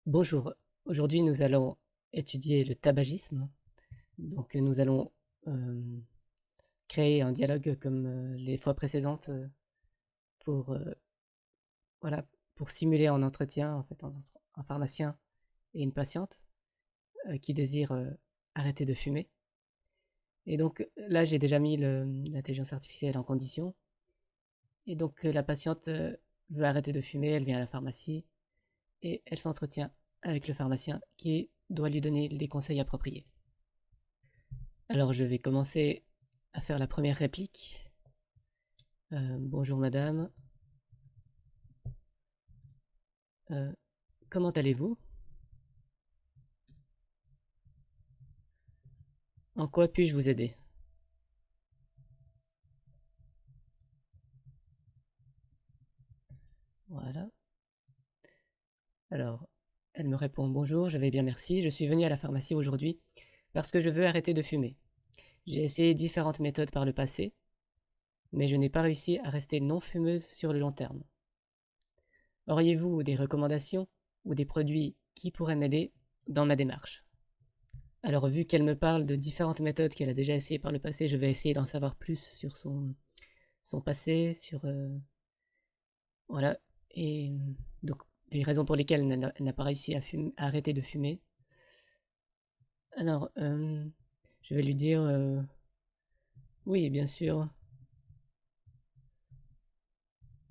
Bonjour, aujourd'hui nous allons étudier le tabagisme. Donc nous allons euh, créer un dialogue comme les fois précédentes pour, voilà, pour simuler un entretien en fait, entre un pharmacien et une patiente qui désire arrêter de fumer. Et donc là j'ai déjà mis l'intelligence artificielle en condition. Et donc la patiente veut arrêter de fumer, elle vient à la pharmacie et elle s'entretient avec le pharmacien qui doit lui donner les conseils appropriés. Alors je vais commencer à faire la première réplique. Bonjour madame. Euh, Comment allez-vous? En quoi puis-je vous aider? Voilà. Alors, elle me répond bonjour, je vais bien merci. Je suis venue à la pharmacie aujourd'hui parce que je veux arrêter de fumer. J'ai essayé différentes méthodes par le passé, mais je n'ai pas réussi à rester non fumeuse sur le long terme. Auriez-vous des recommandations ou des produits qui pourraient m'aider dans ma démarche? Alors, vu qu'elle me parle de différentes méthodes qu'elle a déjà essayées par le passé, je vais essayer d'en savoir plus sur son passé, sur voilà, et donc les raisons pour lesquelles elle n'a pas réussi à arrêter de fumer. Alors, je vais lui dire oui, bien sûr,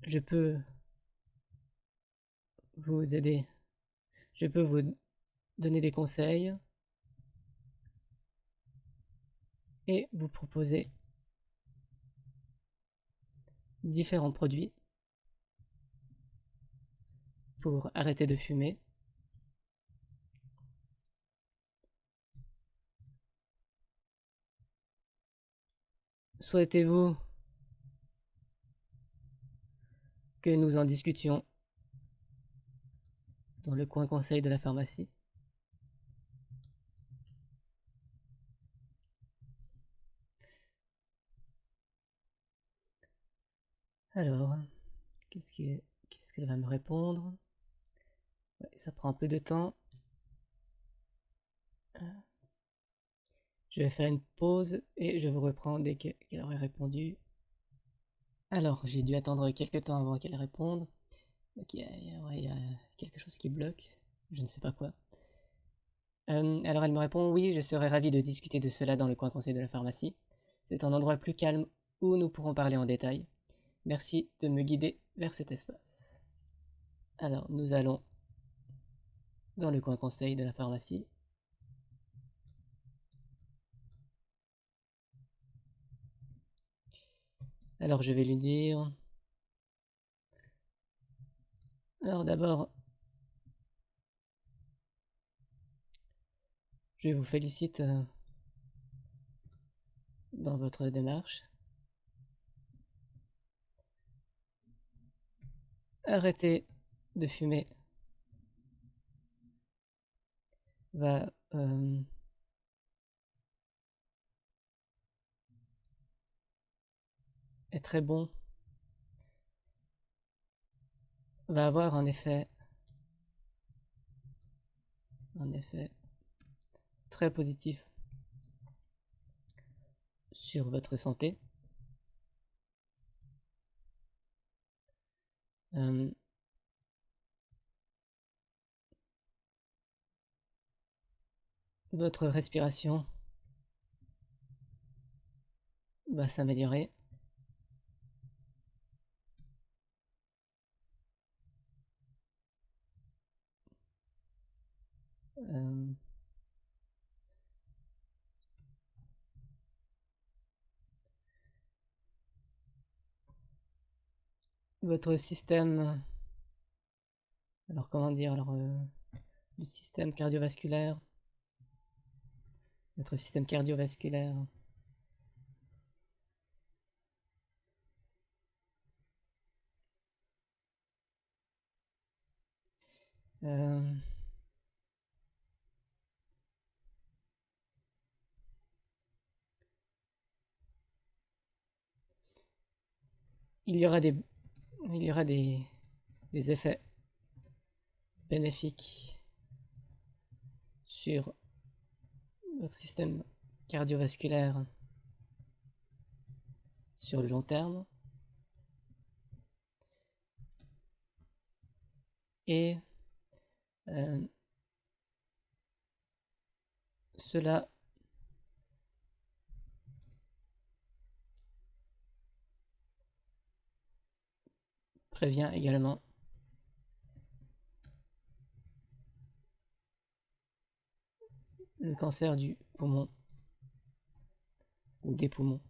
je peux vous aider, je peux vous donner des conseils et vous proposer différents produits pour arrêter de fumer. Souhaitez-vous que nous en discutions dans le coin conseil de la pharmacie? Alors, qu'est-ce qu'elle va me répondre? Ouais, ça prend un peu de temps. Je vais faire une pause et je vous reprends dès qu'elle aurait répondu. Alors, j'ai dû attendre quelques temps avant qu'elle réponde. Donc, ouais, il y a quelque chose qui bloque. Je ne sais pas quoi. Alors, elle me répond oui, je serais ravie de discuter de cela dans le coin conseil de la pharmacie. C'est un endroit plus calme où nous pourrons parler en détail. Merci de me guider vers cet espace. Alors, nous allons dans le coin conseil de la pharmacie. Alors, je vais lui dire. Alors, d'abord, je vous félicite dans votre démarche. Arrêter de fumer va est très bon, va avoir un effet très positif sur votre santé. Euh, Votre respiration va s'améliorer. Euh, Votre système, alors comment dire, le système cardiovasculaire, votre système cardiovasculaire euh, il y aura des effets bénéfiques sur votre système cardiovasculaire sur le long terme. Et cela prévient également le cancer du poumon ou des poumons,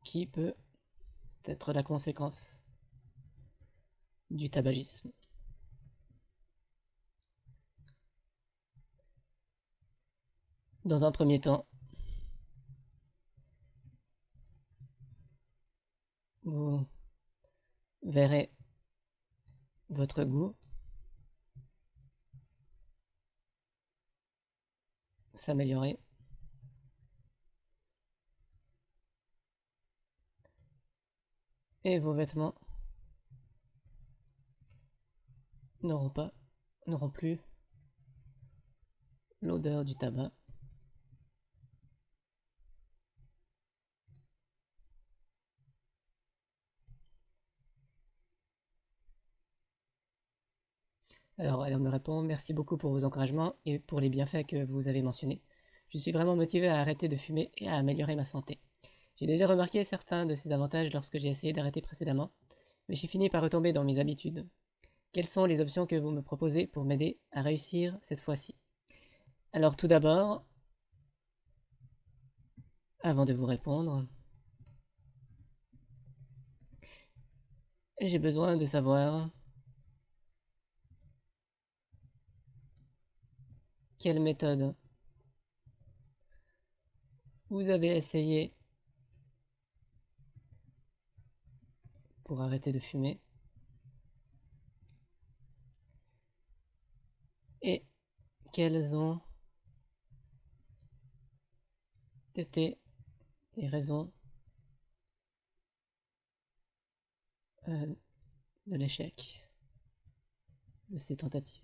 qui peut être la conséquence du tabagisme. Dans un premier temps, vous verrez votre goût s'améliorer. Et vos vêtements n'auront plus l'odeur du tabac. Alors, elle me répond: merci beaucoup pour vos encouragements et pour les bienfaits que vous avez mentionnés. Je suis vraiment motivée à arrêter de fumer et à améliorer ma santé. J'ai déjà remarqué certains de ces avantages lorsque j'ai essayé d'arrêter précédemment, mais j'ai fini par retomber dans mes habitudes. Quelles sont les options que vous me proposez pour m'aider à réussir cette fois-ci? Alors tout d'abord, avant de vous répondre, j'ai besoin de savoir quelle méthode vous avez essayé pour arrêter de fumer et quelles ont été les raisons de l'échec de ces tentatives.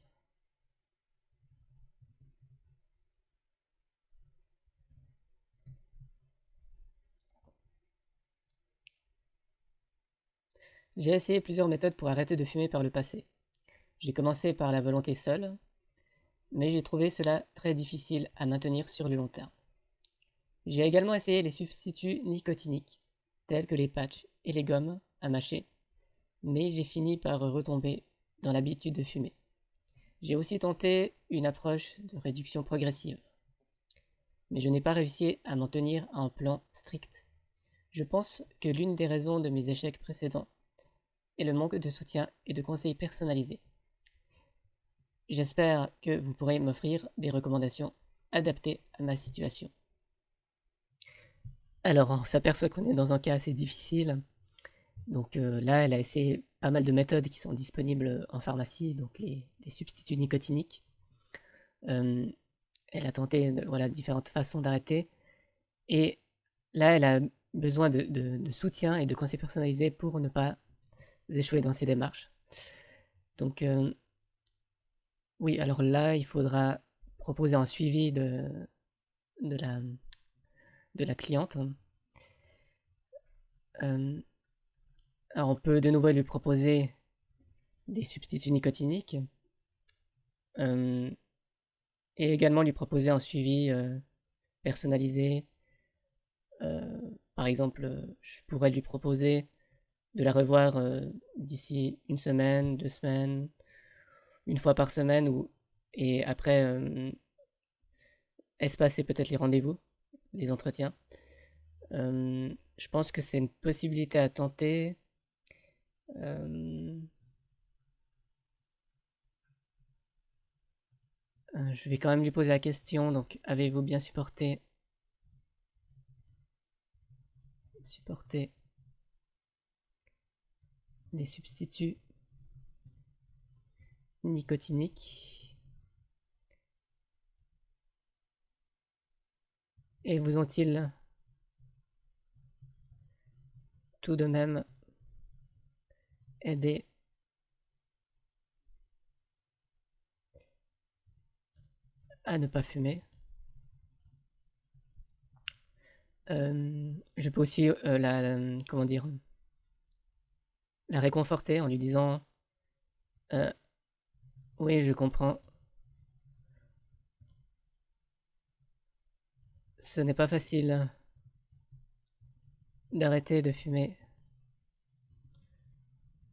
J'ai essayé plusieurs méthodes pour arrêter de fumer par le passé. J'ai commencé par la volonté seule, mais j'ai trouvé cela très difficile à maintenir sur le long terme. J'ai également essayé les substituts nicotiniques, tels que les patchs et les gommes à mâcher, mais j'ai fini par retomber dans l'habitude de fumer. J'ai aussi tenté une approche de réduction progressive, mais je n'ai pas réussi à m'en tenir à un plan strict. Je pense que l'une des raisons de mes échecs précédents est le manque de soutien et de conseils personnalisés. J'espère que vous pourrez m'offrir des recommandations adaptées à ma situation. Alors, on s'aperçoit qu'on est dans un cas assez difficile. Donc là, elle a essayé pas mal de méthodes qui sont disponibles en pharmacie, donc les substituts nicotiniques. Elle a tenté voilà, différentes façons d'arrêter. Et là, elle a besoin de soutien et de conseils personnalisés pour ne pas échouer dans ses démarches. Donc oui, alors là, il faudra proposer un suivi de, la, de la cliente. Alors on peut de nouveau lui proposer des substituts nicotiniques et également lui proposer un suivi personnalisé. Par exemple, je pourrais lui proposer de la revoir d'ici une semaine, 2 semaines, une fois par semaine, et après espacer peut-être les rendez-vous, les entretiens. Je pense que c'est une possibilité à tenter. Je vais quand même lui poser la question, donc avez-vous bien supporté les substituts nicotiniques et vous ont-ils tout de même aidé à ne pas fumer. Je peux aussi comment dire, la réconforter en lui disant oui, je comprends, ce n'est pas facile d'arrêter de fumer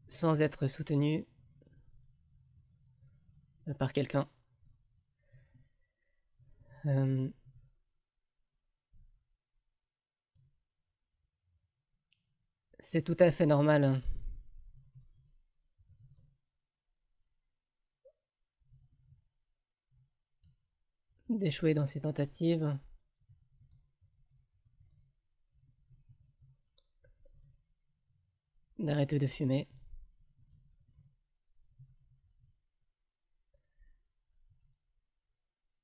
sans être soutenu par quelqu'un. Euh, c'est tout à fait normal d'échouer dans ces tentatives. D'arrêter de fumer.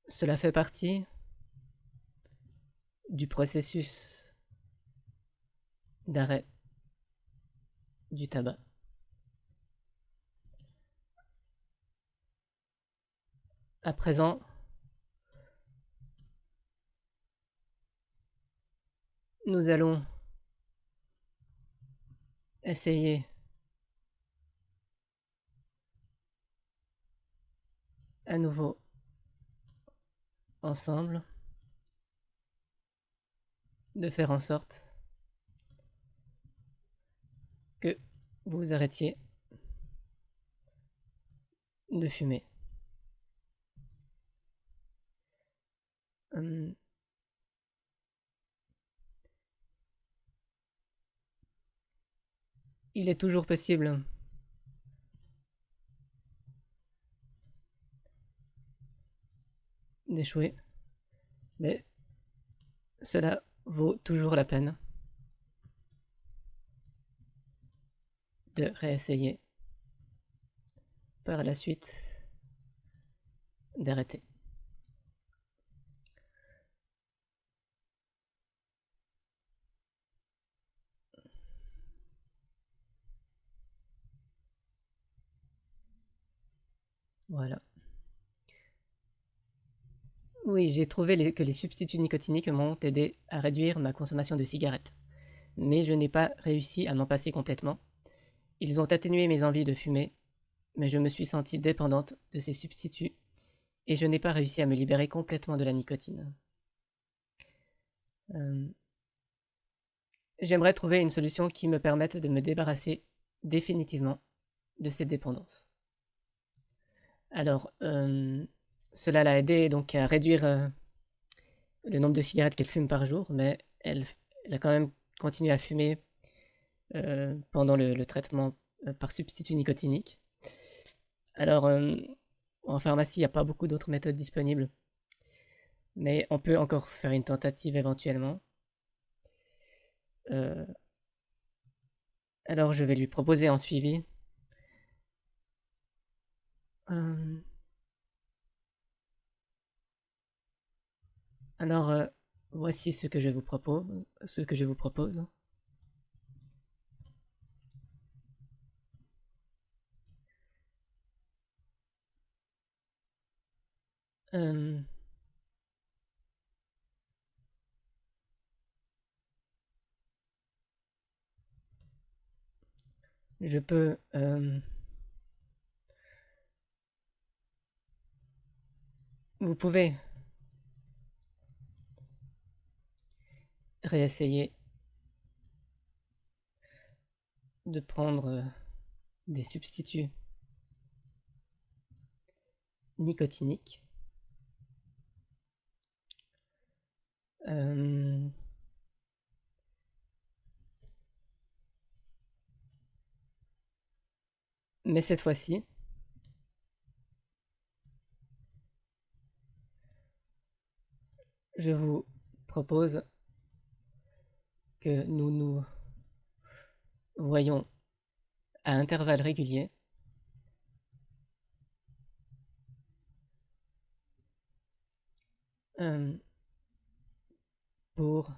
Cela fait partie du processus d'arrêt du tabac. À présent, nous allons essayer à nouveau ensemble de faire en sorte que vous arrêtiez de fumer. Hum, il est toujours possible d'échouer, mais cela vaut toujours la peine de réessayer par la suite d'arrêter. Voilà. Oui, j'ai trouvé que les substituts nicotiniques m'ont aidé à réduire ma consommation de cigarettes, mais je n'ai pas réussi à m'en passer complètement. Ils ont atténué mes envies de fumer, mais je me suis sentie dépendante de ces substituts et je n'ai pas réussi à me libérer complètement de la nicotine. Euh, J'aimerais trouver une solution qui me permette de me débarrasser définitivement de cette dépendance. Alors, cela l'a aidé donc à réduire le nombre de cigarettes qu'elle fume par jour, mais elle a quand même continué à fumer pendant le traitement par substitut nicotinique. Alors, en pharmacie, il n'y a pas beaucoup d'autres méthodes disponibles, mais on peut encore faire une tentative éventuellement. Euh, alors, je vais lui proposer en suivi. Euh, alors, voici ce que je vous propose. Ce que je vous propose. Euh, je peux vous pouvez réessayer de prendre des substituts nicotiniques. Euh, mais cette fois-ci, je vous propose que nous nous voyons à intervalles réguliers euh, pour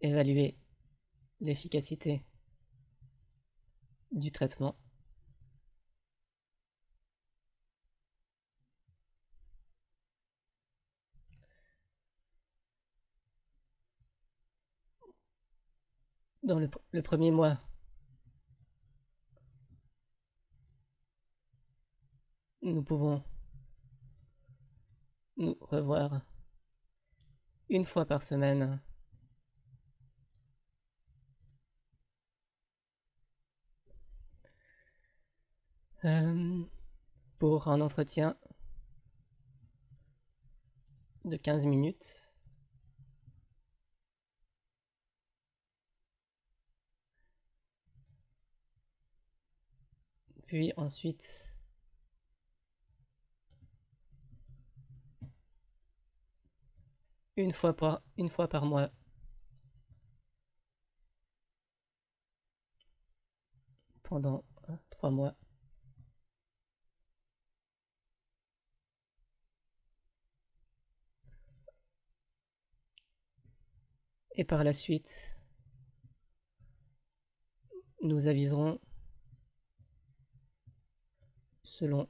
évaluer l'efficacité du traitement Dans le premier mois, nous pouvons nous revoir une fois par semaine pour un entretien de 15 minutes. Puis ensuite, une fois par mois pendant 3 mois. Et par la suite, nous aviserons selon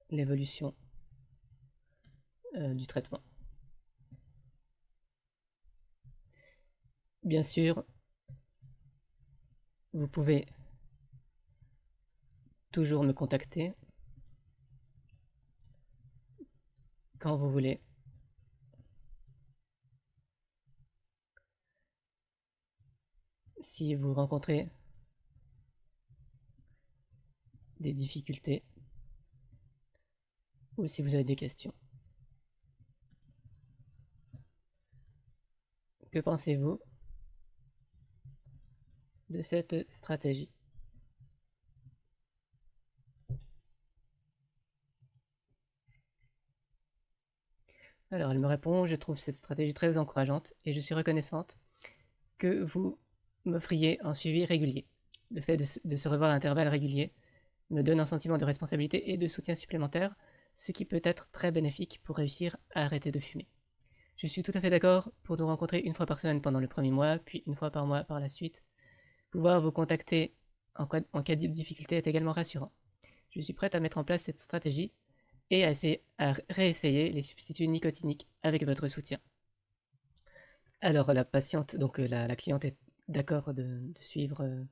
l'évolution du traitement. Bien sûr, vous pouvez toujours me contacter quand vous voulez. Si vous rencontrez des difficultés ou si vous avez des questions. Que pensez-vous de cette stratégie? Alors elle me répond: je trouve cette stratégie très encourageante et je suis reconnaissante que vous m'offriez un suivi régulier. Le fait de se revoir à intervalles réguliers me donne un sentiment de responsabilité et de soutien supplémentaire, ce qui peut être très bénéfique pour réussir à arrêter de fumer. Je suis tout à fait d'accord pour nous rencontrer une fois par semaine pendant le premier mois, puis une fois par mois par la suite. Pouvoir vous contacter en cas de difficulté est également rassurant. Je suis prête à mettre en place cette stratégie et à réessayer les substituts nicotiniques avec votre soutien. Alors la patiente, donc la cliente est d'accord de suivre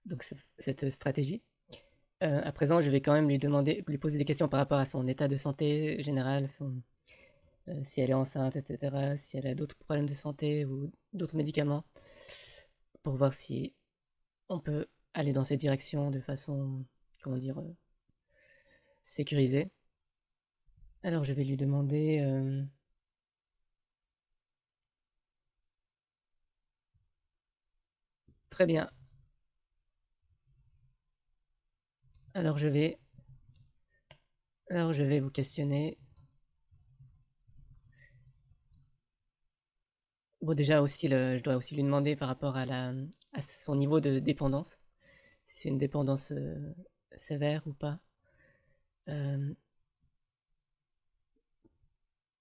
donc cette stratégie. À présent, je vais quand même lui poser des questions par rapport à son état de santé général, si elle est enceinte, etc., si elle a d'autres problèmes de santé ou d'autres médicaments, pour voir si on peut aller dans cette direction de façon, comment dire, sécurisée. Alors je vais lui demander... Très bien. Alors je vais... Alors je vais vous questionner. Bon, déjà aussi, je dois aussi lui demander par rapport à son niveau de dépendance, si c'est une dépendance sévère ou pas. Euh,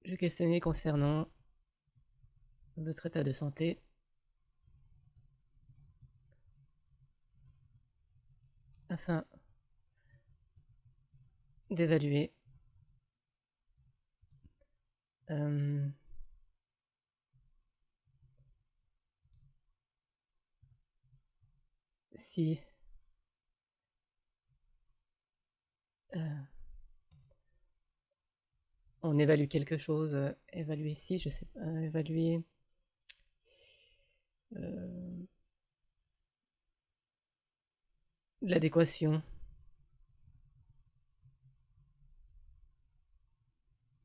je vais questionner concernant votre état de santé afin d'évaluer euh, si euh, on évalue quelque chose, évaluer si, je sais pas, évaluer euh, l'adéquation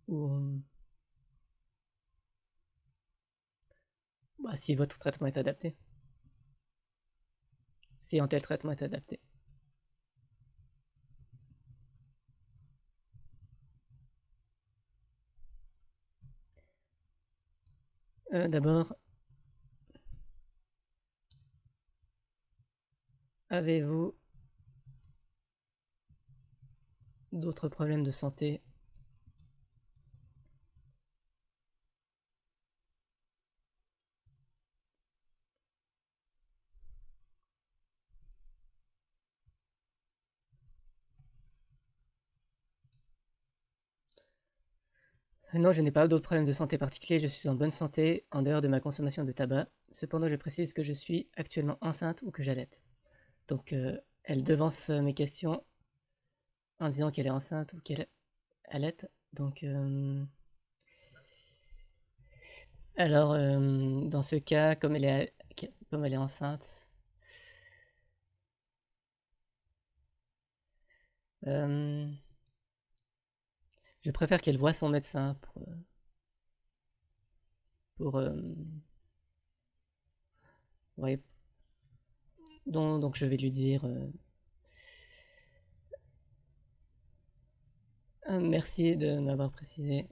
ou bah, si votre traitement est adapté, si un tel traitement est adapté. D'abord, avez-vous d'autres problèmes de santé? Non, je n'ai pas d'autres problèmes de santé particuliers, je suis en bonne santé en dehors de ma consommation de tabac. Cependant, je précise que je suis actuellement enceinte ou que j'allaite. Donc, elle devance mes questions en disant qu'elle est enceinte ou qu'elle allaite. Donc, alors, dans ce cas, comme elle est enceinte, euh, je préfère qu'elle voie son médecin pour ouais, donc je vais lui dire merci de m'avoir précisé.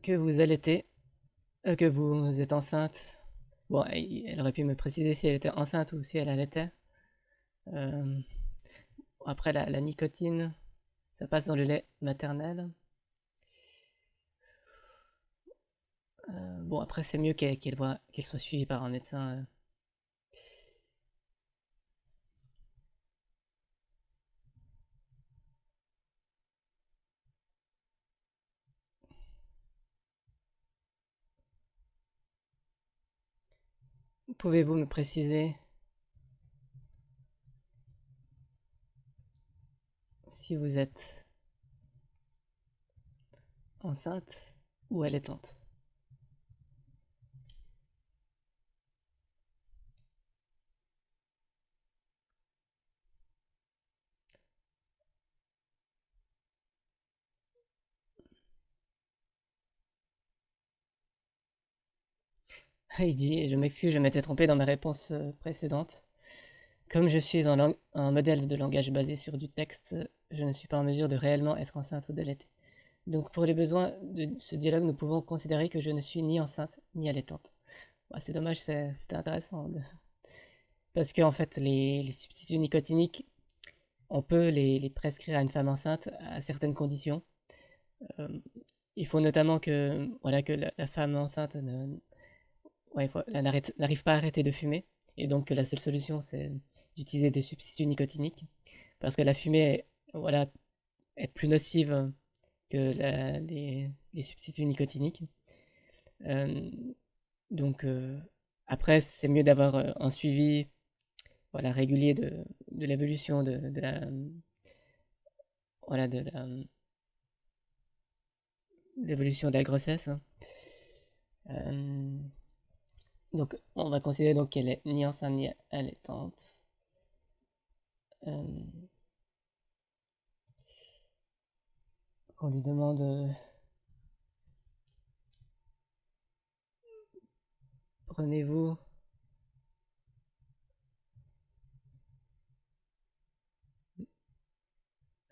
Que vous allaitez, que vous êtes enceinte. Bon, elle aurait pu me préciser si elle était enceinte ou si elle allaitait. Euh, Après, la nicotine, ça passe dans le lait maternel. Bon, après, c'est mieux qu'elle soit suivie par un médecin. Pouvez-vous me préciser si vous êtes enceinte ou allaitante? Il dit, je m'excuse, je m'étais trompé dans mes réponses précédentes. Comme je suis un modèle de langage basé sur du texte, je ne suis pas en mesure de réellement être enceinte ou d'allaiter. Donc pour les besoins de ce dialogue, nous pouvons considérer que je ne suis ni enceinte ni allaitante. Bah, c'est dommage, c'était intéressant. Parce qu'en fait, les substituts nicotiniques, on peut les prescrire à une femme enceinte à certaines conditions. Euh, il faut notamment que, voilà, que la femme enceinte ouais, n'arrive pas à arrêter de fumer. Et donc la seule solution, c'est d'utiliser des substituts nicotiniques. Parce que la fumée voilà, est plus nocive que les substituts nicotiniques. Euh, donc après, c'est mieux d'avoir un suivi voilà, régulier de l'évolution voilà, l'évolution de la grossesse, hein. Euh, donc on va considérer donc qu'elle est ni enceinte ni allaitante. Euh, qu'on lui demande prenez-vous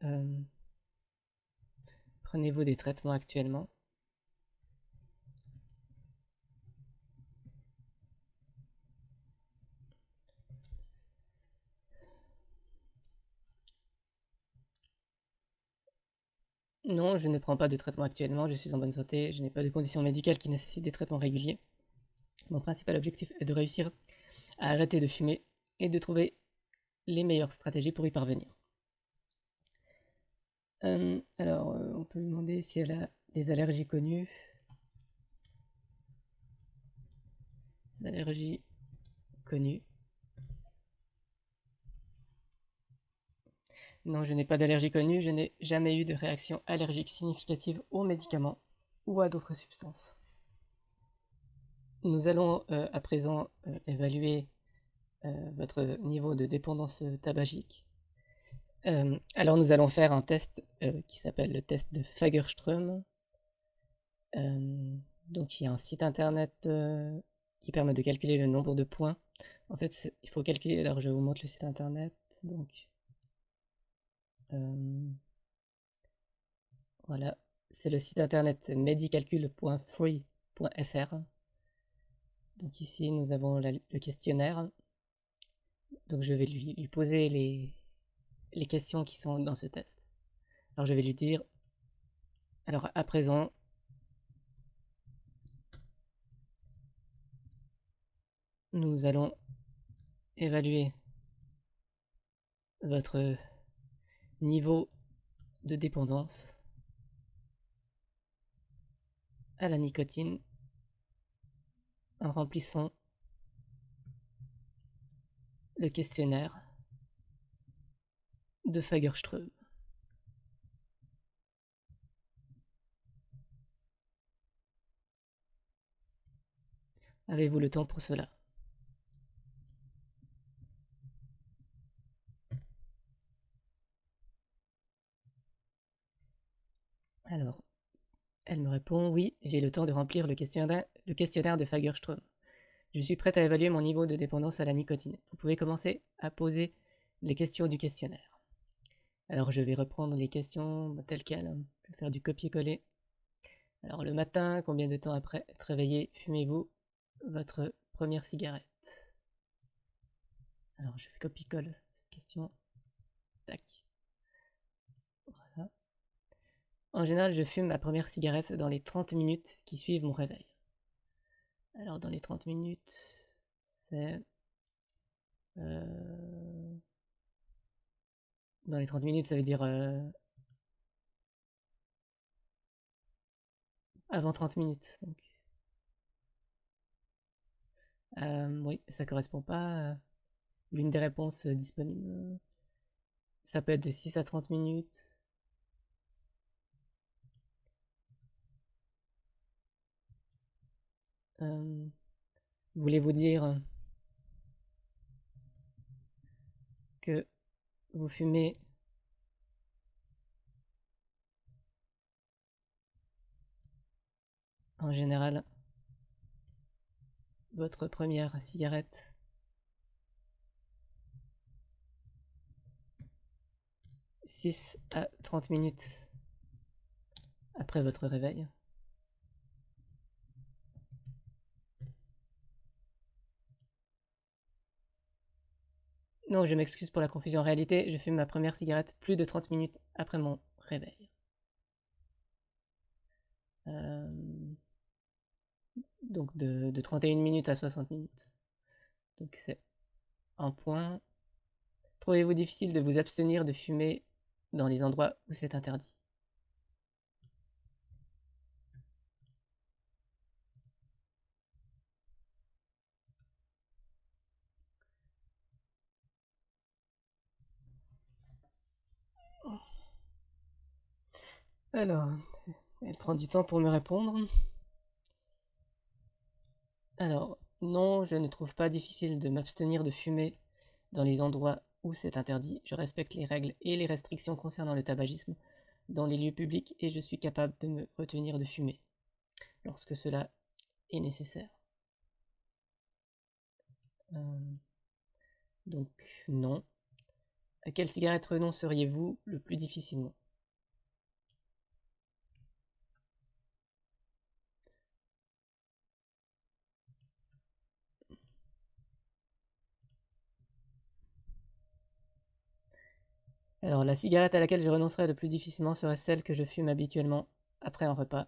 euh, prenez-vous des traitements actuellement? Non, je ne prends pas de traitement actuellement, je suis en bonne santé, je n'ai pas de conditions médicales qui nécessitent des traitements réguliers. Mon principal objectif est de réussir à arrêter de fumer et de trouver les meilleures stratégies pour y parvenir. Alors, on peut lui demander si elle a des allergies connues. Des allergies connues. Non, je n'ai pas d'allergie connue, je n'ai jamais eu de réaction allergique significative aux médicaments ou à d'autres substances. Nous allons à présent évaluer votre niveau de dépendance tabagique. Alors nous allons faire un test qui s'appelle le test de Fagerström. Donc il y a un site internet qui permet de calculer le nombre de points. En fait, il faut calculer, alors je vous montre le site internet. Donc voilà, c'est le site internet medicalcul.free.fr. Donc ici nous avons le questionnaire. Donc je vais lui poser les questions qui sont dans ce test. Alors je vais lui dire, alors à présent, nous allons évaluer votre niveau de dépendance à la nicotine en remplissant le questionnaire de Fagerström. Avez-vous le temps pour cela? Alors, elle me répond: oui, j'ai le temps de remplir le questionnaire de Fagerström. Je suis prête à évaluer mon niveau de dépendance à la nicotine. Vous pouvez commencer à poser les questions du questionnaire. Alors, je vais reprendre les questions telles quelles. Je vais faire du copier-coller. Alors, le matin, combien de temps après être réveillé fumez-vous votre première cigarette? Alors, je fais copie-colle cette question. Tac. Voilà. En général, je fume ma première cigarette dans les 30 minutes qui suivent mon réveil. Alors, dans les 30 minutes, c'est... dans les 30 minutes, ça veut dire avant 30 minutes. Donc. Oui, ça correspond pas à l'une des réponses disponibles. Ça peut être de 6 à 30 minutes. Voulez-vous dire que vous fumez en général votre première cigarette « 6 à 30 minutes après votre réveil ». Non, je m'excuse pour la confusion. En réalité, je fume ma première cigarette plus de 30 minutes après mon réveil. Donc de 31 minutes à 60 minutes. Donc c'est un point. Trouvez-vous difficile de vous abstenir de fumer dans les endroits où c'est interdit? Alors, elle prend du temps pour me répondre. Alors, non, je ne trouve pas difficile de m'abstenir de fumer dans les endroits où c'est interdit. Je respecte les règles et les restrictions concernant le tabagisme dans les lieux publics et je suis capable de me retenir de fumer lorsque cela est nécessaire. Donc, non. À quelle cigarette renonceriez-vous le plus difficilement? Alors, la cigarette à laquelle je renoncerais le plus difficilement serait celle que je fume habituellement après un repas.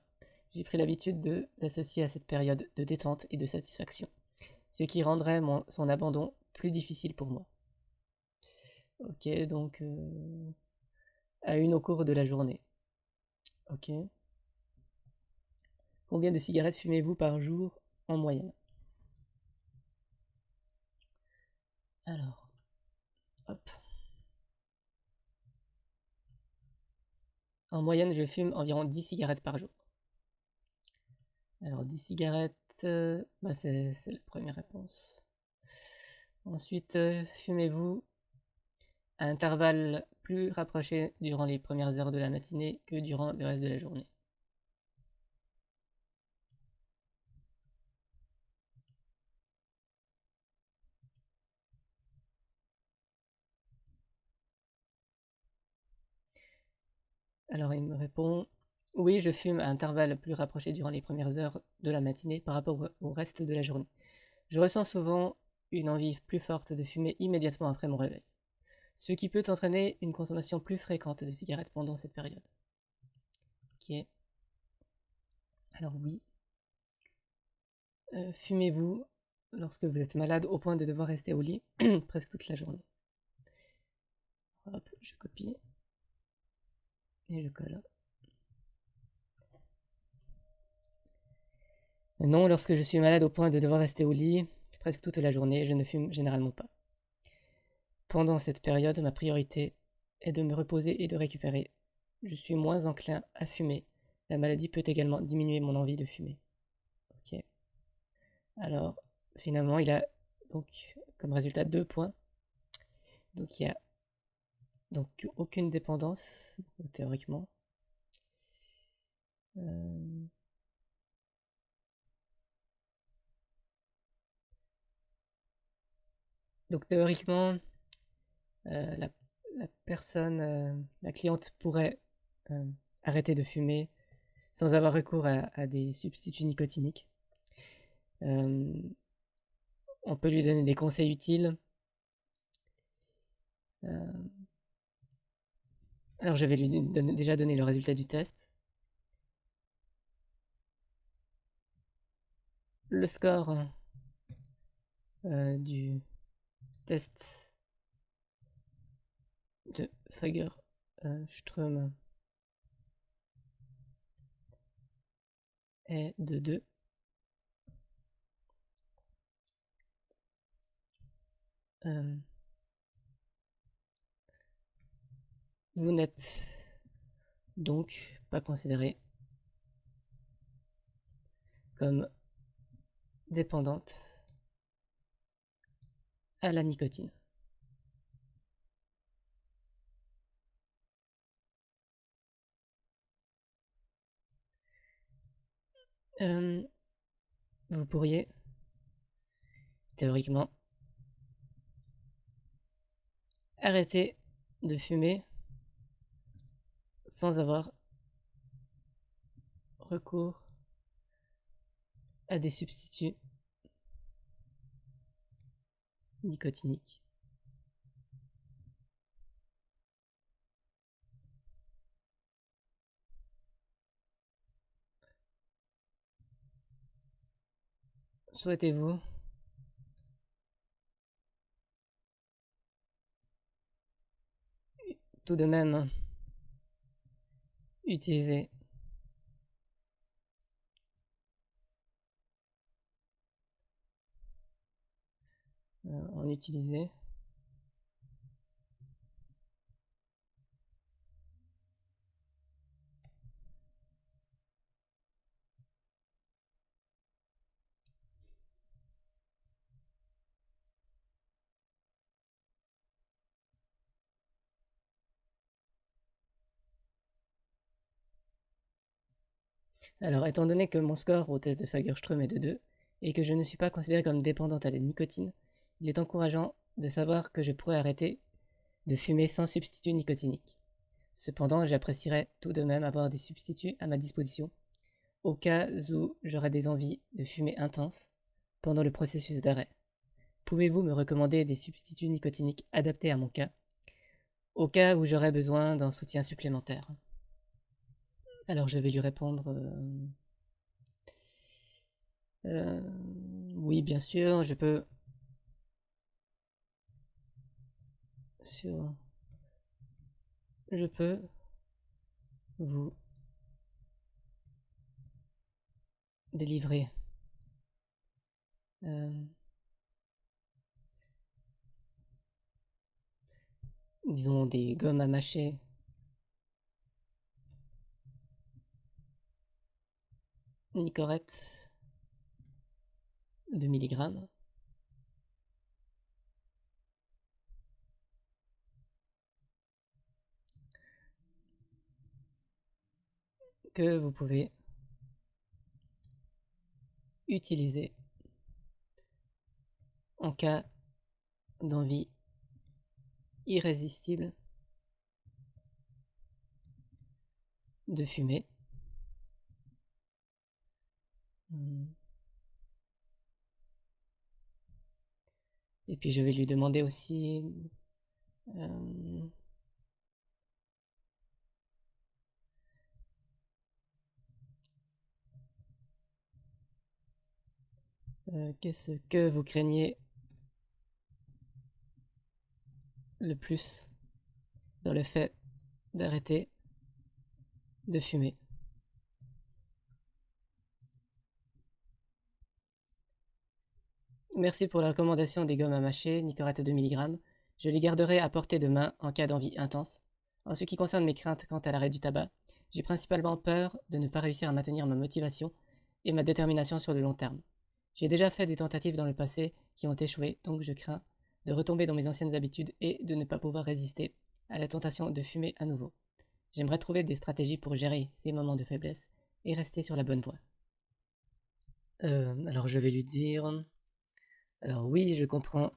J'ai pris l'habitude de l'associer à cette période de détente et de satisfaction, ce qui rendrait son abandon plus difficile pour moi. Ok, donc à une au cours de la journée. Ok. Combien de cigarettes fumez-vous par jour en moyenne? Alors, hop. En moyenne, je fume environ 10 cigarettes par jour. Alors, 10 cigarettes, c'est la première réponse. Ensuite, fumez-vous à intervalles plus rapprochés durant les premières heures de la matinée que durant le reste de la journée? Alors, il me répond: oui, je fume à intervalles plus rapprochés durant les premières heures de la matinée par rapport au reste de la journée. Je ressens souvent une envie plus forte de fumer immédiatement après mon réveil, ce qui peut entraîner une consommation plus fréquente de cigarettes pendant cette période. Ok. Alors oui. Fumez-vous lorsque vous êtes malade au point de devoir rester au lit presque toute la journée. Hop, je copie et je colle. Non, lorsque je suis malade au point de devoir rester au lit presque toute la journée, je ne fume généralement pas. Pendant cette période, ma priorité est de me reposer et de récupérer. Je suis moins enclin à fumer. La maladie peut également diminuer mon envie de fumer. Ok. Alors, finalement, il a donc comme résultat 2 points. Donc il y a donc aucune dépendance, théoriquement. Donc théoriquement, la personne, la cliente pourrait arrêter de fumer sans avoir recours à des substituts nicotiniques. On peut lui donner des conseils utiles. Alors je vais lui déjà donner le résultat du test. Le score du test de Fagerström est de 2. Vous n'êtes donc pas considéré comme dépendante à la nicotine. Vous pourriez, théoriquement, arrêter de fumer sans avoir recours à des substituts nicotiniques. Souhaitez-vous tout de même utiliser en utiliser Alors, étant donné que mon score au test de Fagerström est de 2 et que je ne suis pas considérée comme dépendante à la nicotine, il est encourageant de savoir que je pourrais arrêter de fumer sans substitut nicotinique. Cependant, j'apprécierais tout de même avoir des substituts à ma disposition, au cas où j'aurais des envies de fumer intenses pendant le processus d'arrêt. Pouvez-vous me recommander des substituts nicotiniques adaptés à mon cas, au cas où j'aurais besoin d'un soutien supplémentaire? Alors je vais lui répondre oui, bien sûr, je peux sur je peux vous délivrer disons des gommes à mâcher Nicorette 2 mg que vous pouvez utiliser en cas d'envie irrésistible de fumer. Et puis je vais lui demander aussi Qu'est-ce que vous craignez le plus dans le fait d'arrêter de fumer? Merci pour la recommandation des gommes à mâcher, Nicorette 2 mg. Je les garderai à portée de main en cas d'envie intense. En ce qui concerne mes craintes quant à l'arrêt du tabac, j'ai principalement peur de ne pas réussir à maintenir ma motivation et ma détermination sur le long terme. J'ai déjà fait des tentatives dans le passé qui ont échoué, donc je crains de retomber dans mes anciennes habitudes et de ne pas pouvoir résister à la tentation de fumer à nouveau. J'aimerais trouver des stratégies pour gérer ces moments de faiblesse et rester sur la bonne voie. Alors je vais lui dire... Alors oui, je comprends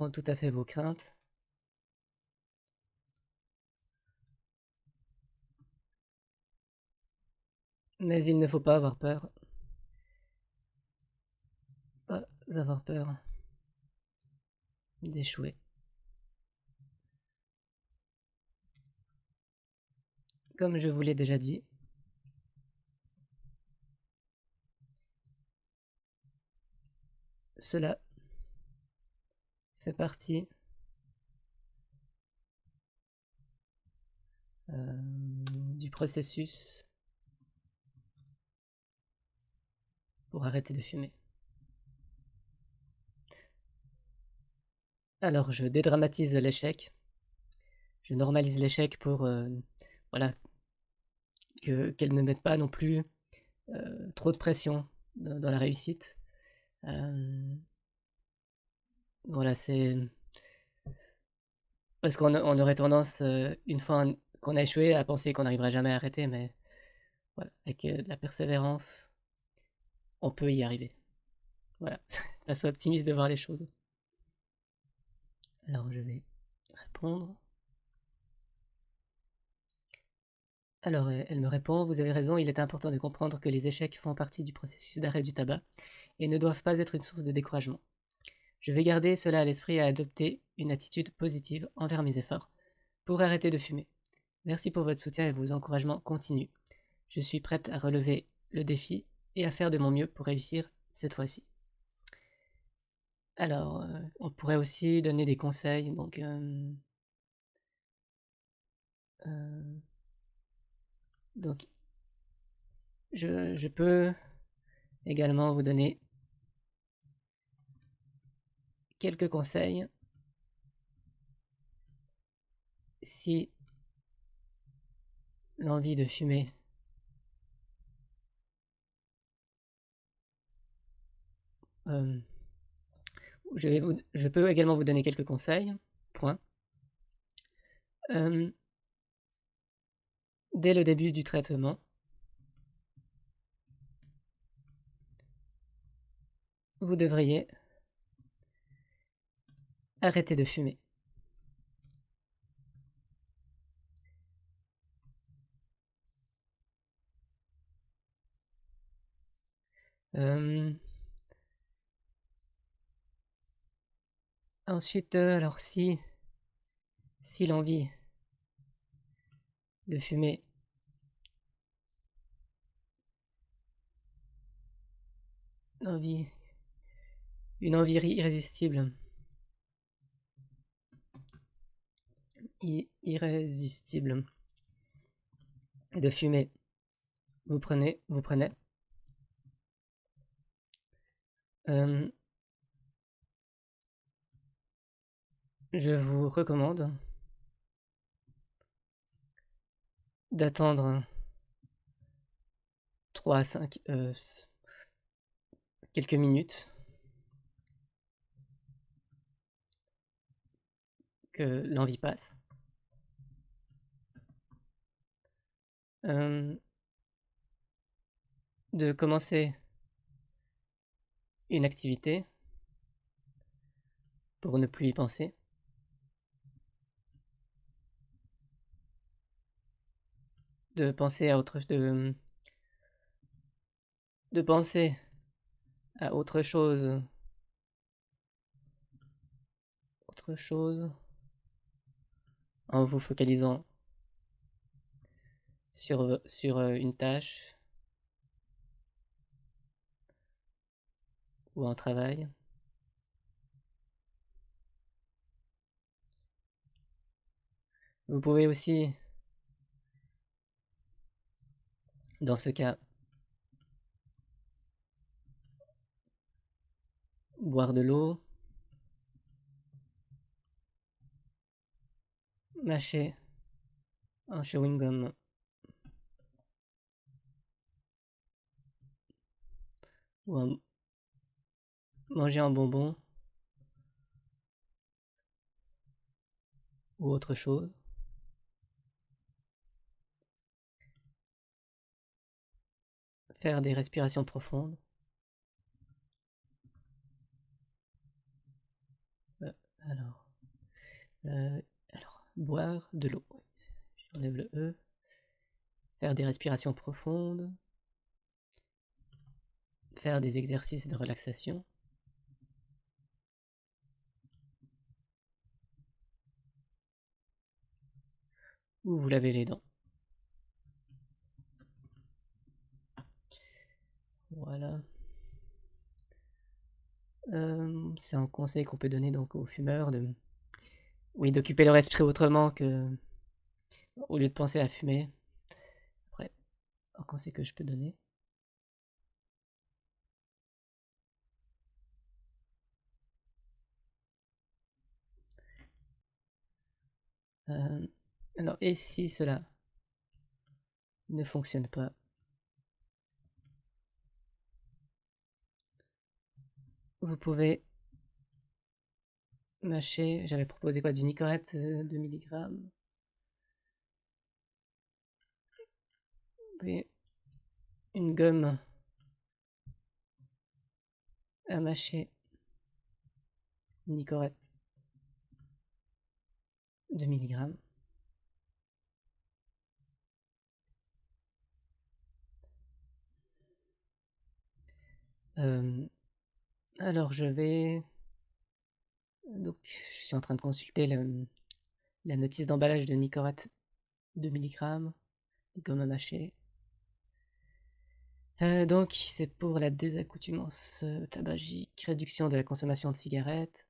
tout à fait vos craintes. Mais il ne faut pas avoir peur. Pas avoir peur d'échouer. Comme je vous l'ai déjà dit, cela fait partie du processus pour arrêter de fumer. Alors je dédramatise l'échec. Je normalise l'échec pour voilà, qu'elle ne mette pas non plus trop de pression dans la réussite. Voilà, c'est parce qu'on aurait tendance, une fois qu'on a échoué, à penser qu'on n'arriverait jamais à arrêter, mais voilà, avec de la persévérance, on peut y arriver. Voilà, pas soit optimiste de voir les choses. Alors je vais répondre. Alors elle me répond, vous avez raison, il est important de comprendre que les échecs font partie du processus d'arrêt du tabac et ne doivent pas être une source de découragement. Je vais garder cela à l'esprit et adopter une attitude positive envers mes efforts pour arrêter de fumer. Merci pour votre soutien et vos encouragements continus. Je suis prête à relever le défi et à faire de mon mieux pour réussir cette fois-ci. Alors, on pourrait aussi donner des conseils, donc je peux également vous donner quelques conseils si l'envie de fumer je peux également vous donner quelques conseils. Point. Dès le début du traitement, vous devriez arrêter de fumer. Ensuite, alors si l'envie de fumer une envie irrésistible de fumer, vous prenez je vous recommande d'attendre 3 à 5 quelques minutes que l'envie passe. De commencer une activité pour ne plus y penser. De penser à de penser à autre chose en vous focalisant sur une tâche ou en travail. Vous pouvez aussi, dans ce cas, boire de l'eau, mâcher un chewing-gum ou manger un bonbon ou autre chose. Faire des respirations profondes. Euh, alors, boire de l'eau. J'enlève le E. Faire des respirations profondes. Faire des exercices de relaxation. Ou vous lavez les dents. Voilà. C'est un conseil qu'on peut donner donc aux fumeurs oui, d'occuper leur esprit autrement que au lieu de penser à fumer. Après, un conseil que je peux donner. Alors, et si cela ne fonctionne pas, vous pouvez mâcher, j'avais proposé quoi, du Nicorette 2 mg. Puis une gomme à mâcher, Nicorette 2 mg. Alors je vais... Donc je suis en train de consulter la notice d'emballage de Nicorette 2 mg, les gommes à mâcher. Donc c'est pour la désaccoutumance tabagique, réduction de la consommation de cigarettes.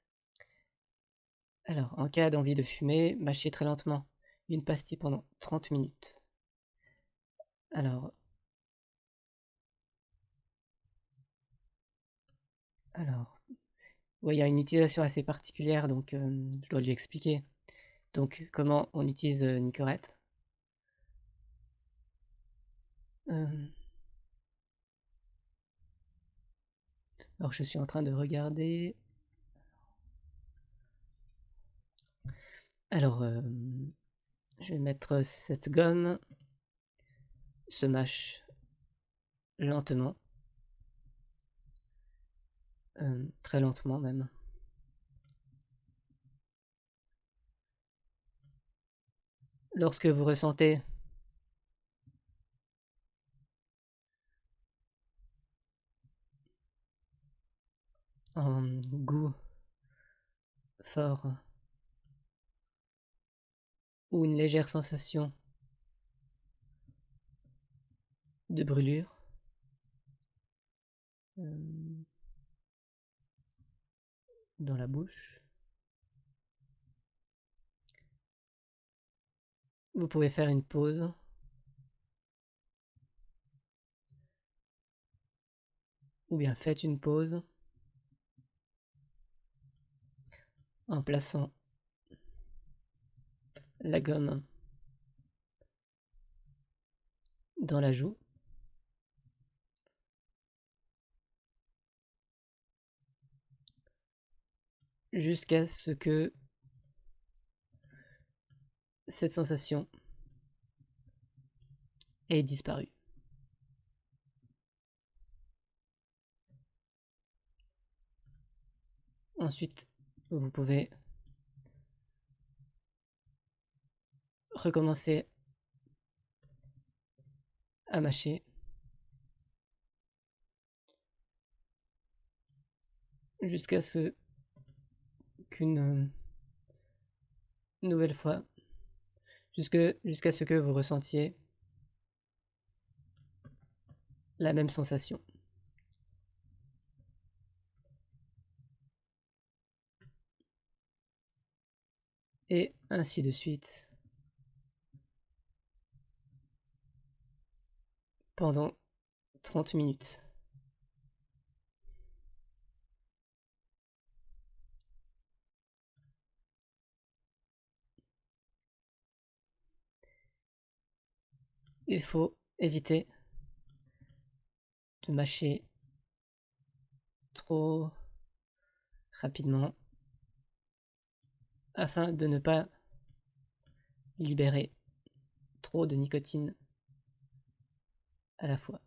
Alors, en cas d'envie de fumer, mâchez très lentement une pastille pendant 30 minutes. Alors, ouais, il y a une utilisation assez particulière, donc je dois lui expliquer. Donc, comment on utilise Nicorette. Alors, je suis en train de regarder. Alors, je vais mettre cette gomme, se mâche lentement, très lentement même. Lorsque vous ressentez un goût fort ou une légère sensation de brûlure, dans la bouche, vous pouvez faire une pause ou bien faites une pause en plaçant la gomme dans la joue jusqu'à ce que cette sensation ait disparu. Ensuite, vous pouvez recommencer à mâcher jusqu'à ce qu'une nouvelle fois, jusqu'à ce que vous ressentiez la même sensation. et ainsi de suite pendant 30 minutes. Il faut éviter de mâcher trop rapidement afin de ne pas libérer trop de nicotine à la fois.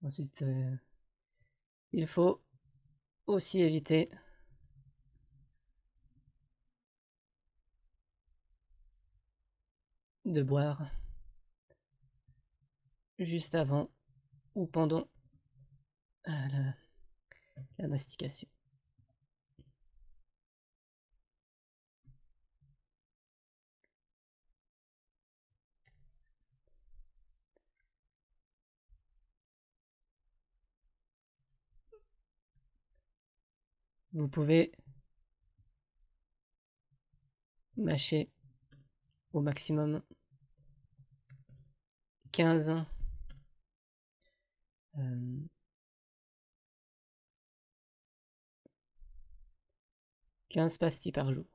Ensuite, il faut aussi éviter de boire juste avant ou pendant la mastication. Vous pouvez mâcher au maximum 15 pastilles par jour.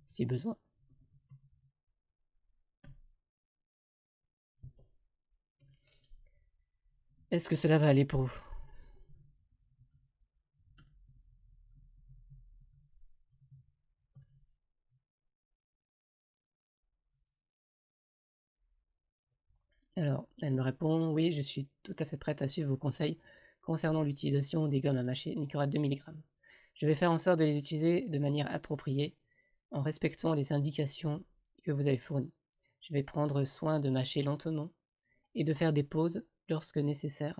Si besoin. Est-ce que cela va aller pour vous? Alors, elle me répond: oui, je suis tout à fait prête à suivre vos conseils concernant l'utilisation des gommes à mâcher Nicorette 2 mg. Je vais faire en sorte de les utiliser de manière appropriée en respectant les indications que vous avez fournies. Je vais prendre soin de mâcher lentement et de faire des pauses lorsque nécessaire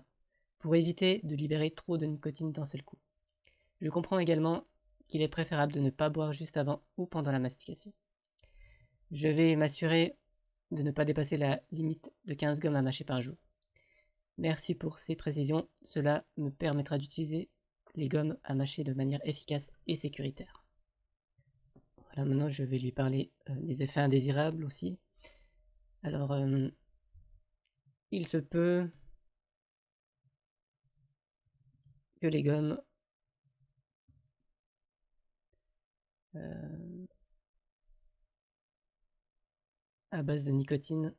pour éviter de libérer trop de nicotine d'un seul coup. Je comprends également qu'il est préférable de ne pas boire juste avant ou pendant la mastication. Je vais m'assurer de ne pas dépasser la limite de 15 gommes à mâcher par jour. Merci pour ces précisions, cela me permettra d'utiliser les gommes à mâcher de manière efficace et sécuritaire. Voilà, maintenant je vais lui parler des effets indésirables aussi. Alors, il se peut que les gommes à base de nicotine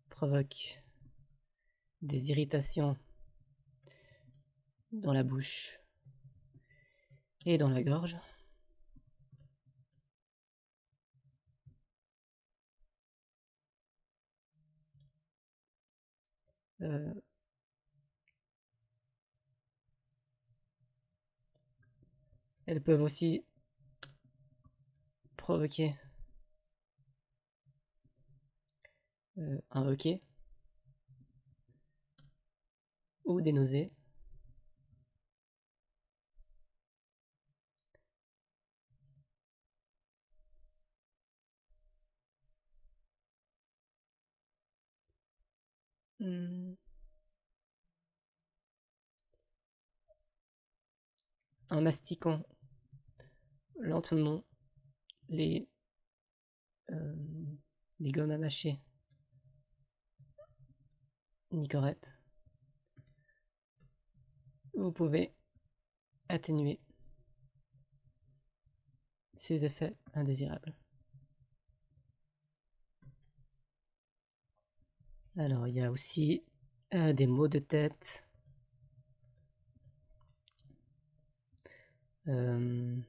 provoquent des irritations dans la bouche et dans la gorge. Elles peuvent aussi provoquer un hoquet ou des nausées. En mastiquant lentement les, euh, les gommes à mâcher Nicorette, vous pouvez atténuer ces effets indésirables. Alors, il y a aussi des maux de tête. Il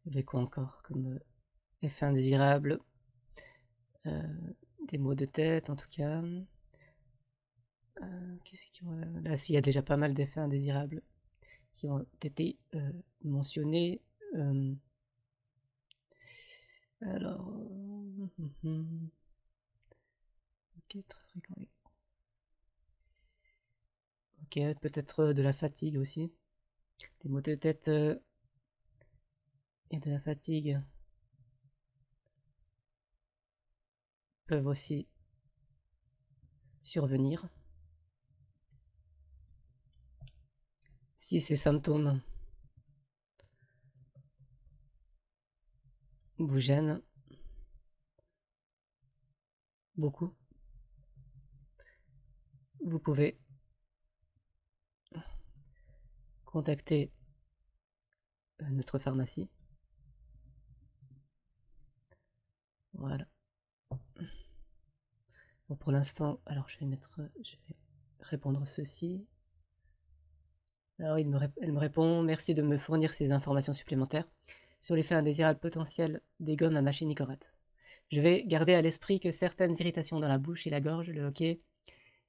y avait quoi encore comme effet indésirable? Des maux de tête en tout cas. Qu'est-ce qu'il y a là? Il y a déjà pas mal d'effets indésirables qui ont été mentionnés. Alors, ok, très fréquent. Ok, peut-être de la fatigue aussi. Des maux de tête et de la fatigue peuvent aussi survenir. Si ces symptômes vous gênent beaucoup, vous pouvez contacter notre pharmacie. Voilà. Bon, pour l'instant, alors je vais répondre ceci. Alors elle me répond: merci de me fournir ces informations supplémentaires sur l'effet indésirable potentiel des gommes à mâcher Nicorette. Je vais garder à l'esprit que certaines irritations dans la bouche et la gorge, le hoquet,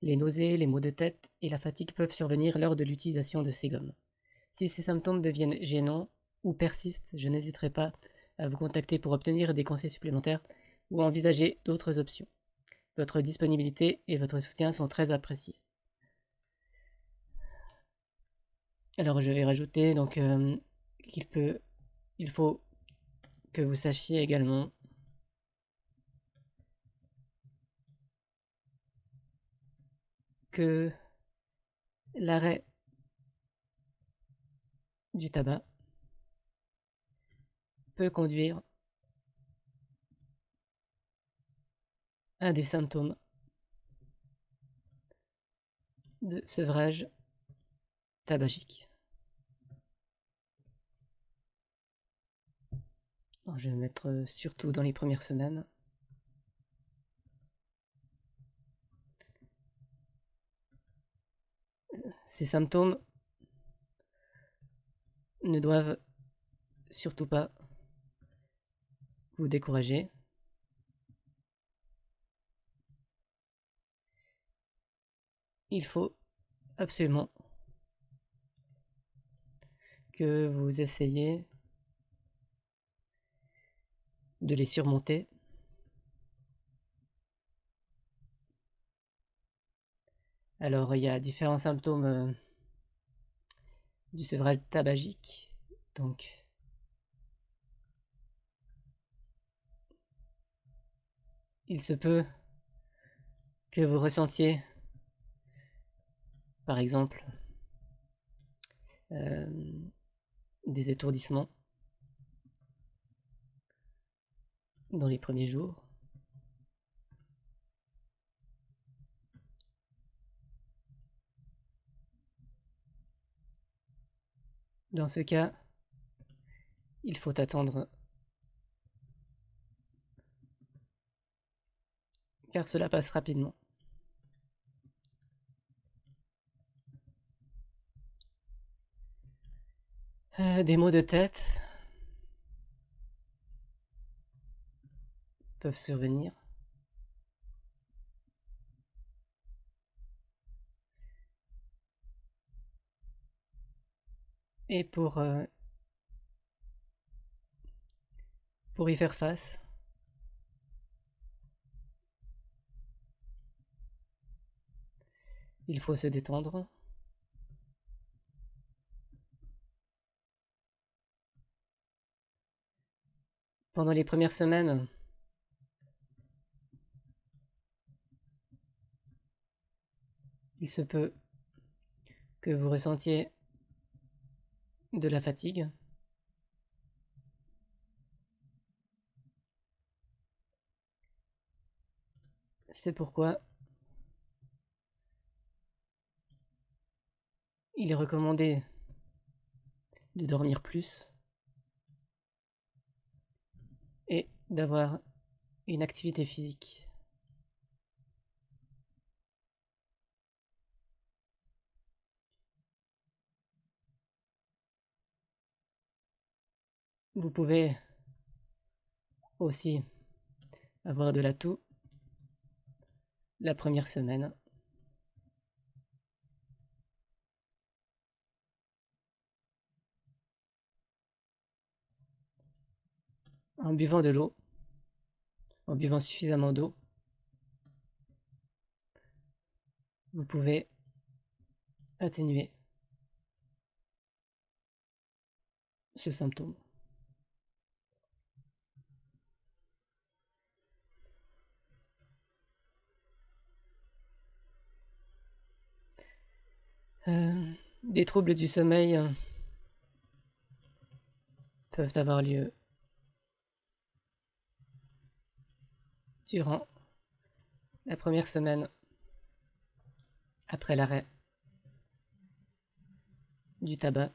les nausées, les maux de tête et la fatigue peuvent survenir lors de l'utilisation de ces gommes. Si ces symptômes deviennent gênants ou persistent, je n'hésiterai pas à vous contacter pour obtenir des conseils supplémentaires ou envisager d'autres options. Votre disponibilité et votre soutien sont très appréciés. Alors je vais rajouter donc il faut que vous sachiez également que l'arrêt du tabac peut conduire à des symptômes de sevrage tabagique. Alors, je vais mettre surtout dans les premières semaines. Ces symptômes ne doivent surtout pas vous décourager. Il faut absolument que vous essayiez de les surmonter. Alors, il y a différents symptômes du sevrage tabagique. Donc, il se peut que vous ressentiez, par exemple, des étourdissements dans les premiers jours. Dans ce cas, il faut attendre, car cela passe rapidement. Des maux de tête peuvent survenir. Et pour y faire face, il faut se détendre. Pendant les premières semaines, il se peut que vous ressentiez de la fatigue. C'est pourquoi il est recommandé de dormir plus et d'avoir une activité physique. Vous pouvez aussi avoir de la toux la première semaine. En buvant de l'eau, en buvant suffisamment d'eau, vous pouvez atténuer ce symptôme. Des troubles du sommeil peuvent avoir lieu durant la première semaine après l'arrêt du tabac.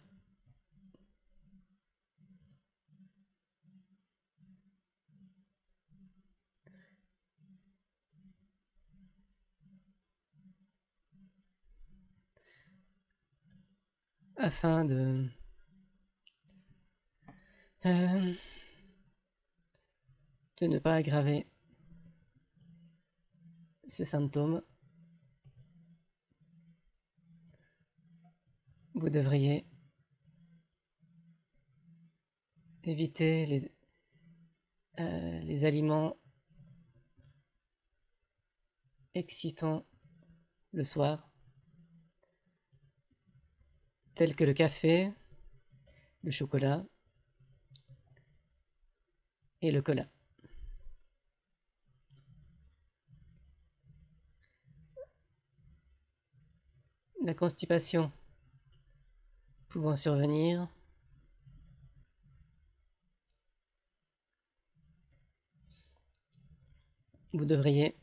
Afin de ne pas aggraver ce symptôme, vous devriez éviter les aliments excitants le soir, tels que le café, le chocolat et le cola. La constipation pouvant survenir, vous devriez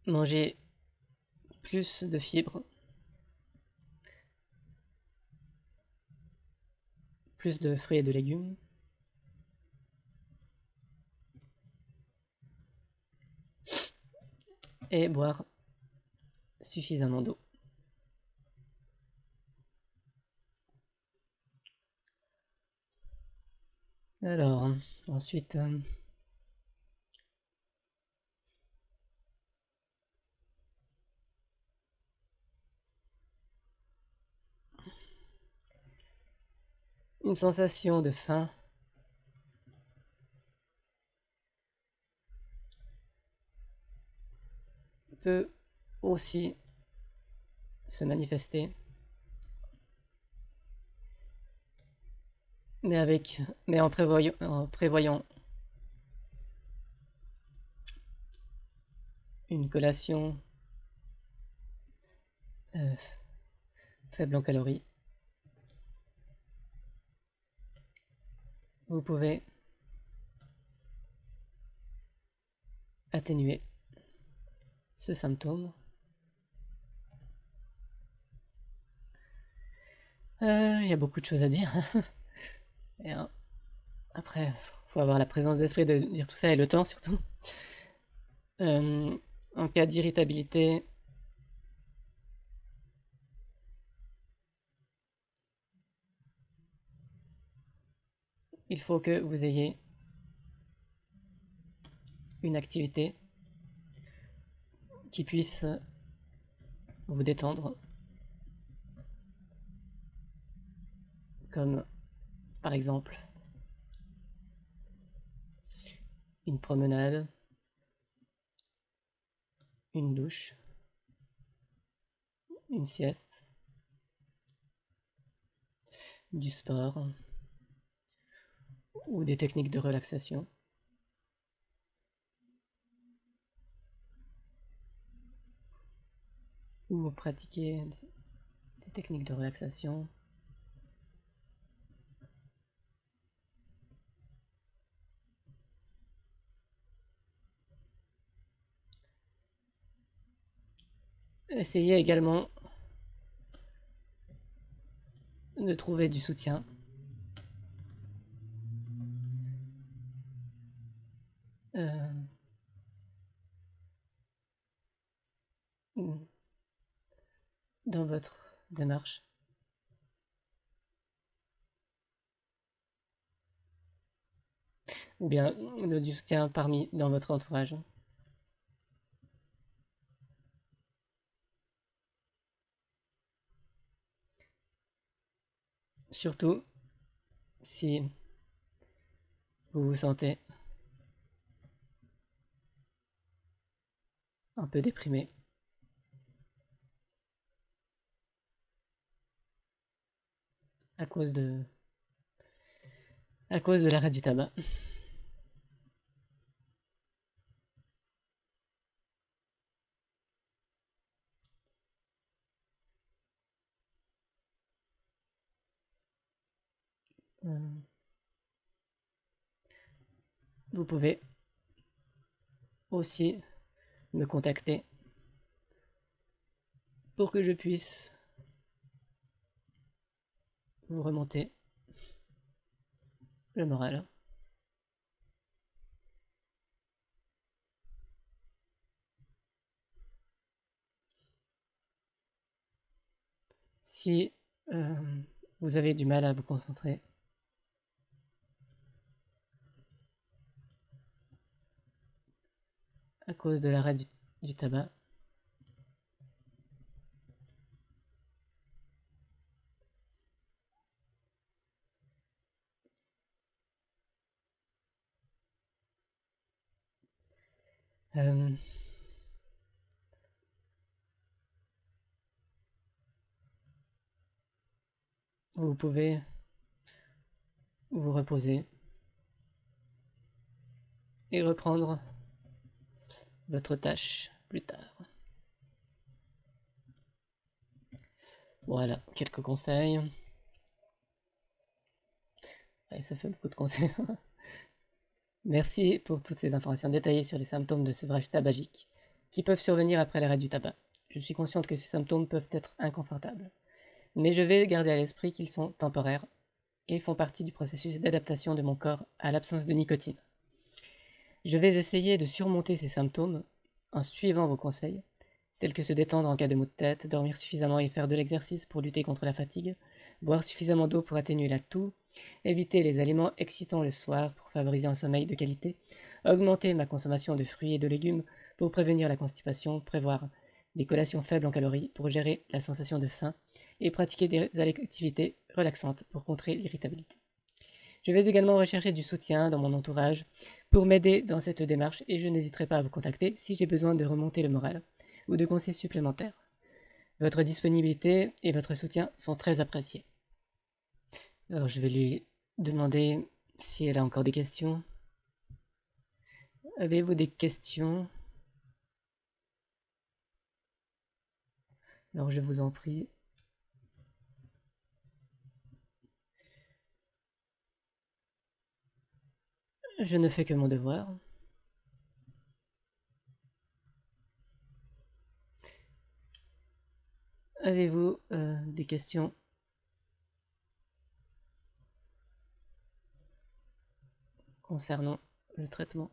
manger plus de fibres, plus de fruits et de légumes, et boire suffisamment d'eau. Alors, ensuite, une sensation de faim peut aussi se manifester, mais en prévoyant une collation faible en calories. Vous pouvez atténuer ce symptôme. Il y a beaucoup de choses à dire. Et après, faut avoir la présence d'esprit de dire tout ça et le temps surtout. En cas d'irritabilité, il faut que vous ayez une activité qui puisse vous détendre, comme par exemple une promenade, une douche, une sieste, du sport ou des techniques de relaxation. Ou pratiquer des techniques de relaxation. Essayez également de trouver du soutien dans votre démarche. Ou bien du soutien dans votre entourage. Surtout si vous vous sentez un peu déprimé. À cause de l'arrêt du tabac. vous pouvez aussi me contacter pour que je puisse vous remonter le moral. Si vous avez du mal à vous concentrer, à cause de l'arrêt du tabac, vous pouvez vous reposer et reprendre votre tâche plus tard. Voilà, quelques conseils. Ouais, ça fait beaucoup de conseils. Merci pour toutes ces informations détaillées sur les symptômes de sevrage tabagique qui peuvent survenir après l'arrêt du tabac. Je suis consciente que ces symptômes peuvent être inconfortables, mais je vais garder à l'esprit qu'ils sont temporaires et font partie du processus d'adaptation de mon corps à l'absence de nicotine. Je vais essayer de surmonter ces symptômes en suivant vos conseils, tels que se détendre en cas de maux de tête, dormir suffisamment et faire de l'exercice pour lutter contre la fatigue, boire suffisamment d'eau pour atténuer la toux, éviter les aliments excitants le soir pour favoriser un sommeil de qualité, augmenter ma consommation de fruits et de légumes pour prévenir la constipation, prévoir des collations faibles en calories pour gérer la sensation de faim et pratiquer des activités relaxantes pour contrer l'irritabilité. Je vais également rechercher du soutien dans mon entourage pour m'aider dans cette démarche et je n'hésiterai pas à vous contacter si j'ai besoin de remonter le moral ou de conseils supplémentaires. Votre disponibilité et votre soutien sont très appréciés. Alors je vais lui demander si elle a encore des questions. Avez-vous des questions? Alors je vous en prie. Je ne fais que mon devoir. Avez-vous des questions concernant le traitement?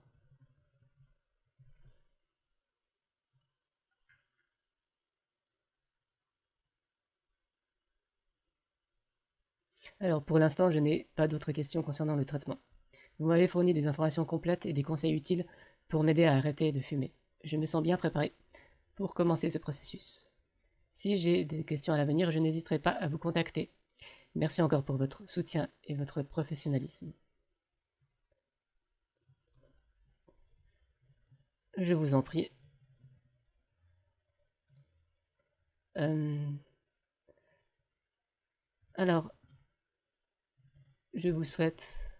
Alors pour l'instant, je n'ai pas d'autres questions concernant le traitement. Vous m'avez fourni des informations complètes et des conseils utiles pour m'aider à arrêter de fumer. Je me sens bien préparé pour commencer ce processus. Si j'ai des questions à l'avenir, je n'hésiterai pas à vous contacter. Merci encore pour votre soutien et votre professionnalisme. Je vous en prie. Alors, je vous souhaite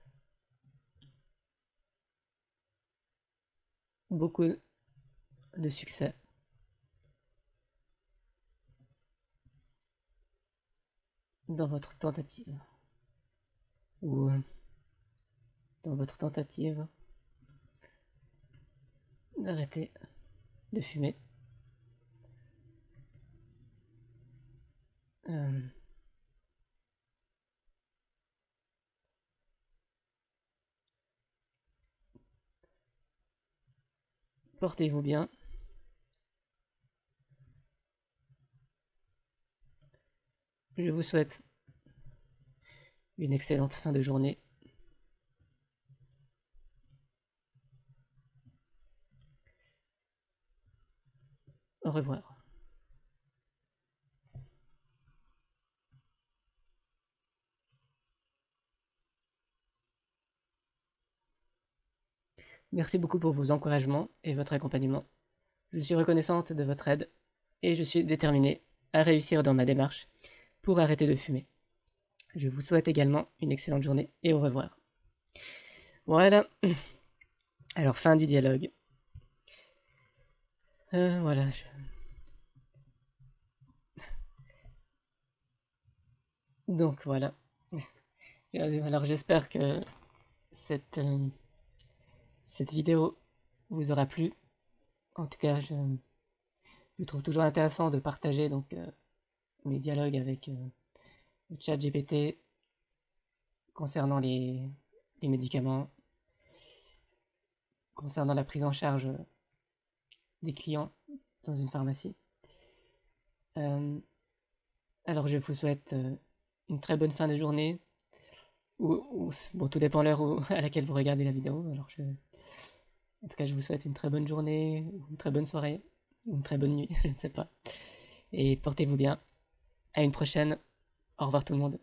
beaucoup de succès dans votre tentative ou dans votre tentative d'arrêter de fumer. Portez-vous bien. Je vous souhaite une excellente fin de journée. Au revoir. Merci beaucoup pour vos encouragements et votre accompagnement. Je suis reconnaissante de votre aide et je suis déterminée à réussir dans ma démarche pour arrêter de fumer. Je vous souhaite également une excellente journée et au revoir. Voilà. Alors, fin du dialogue. Voilà. Donc voilà. Alors j'espère que cette, cette vidéo vous aura plu. En tout cas, je trouve toujours intéressant de partager donc mes dialogues avec le chat GPT concernant les médicaments, concernant la prise en charge des clients dans une pharmacie. Alors je vous souhaite une très bonne fin de journée, bon, tout dépend l'heure à laquelle vous regardez la vidéo. En tout cas, je vous souhaite une très bonne journée, une très bonne soirée, ou une très bonne nuit, je ne sais pas. Et portez-vous bien. À une prochaine. Au revoir tout le monde.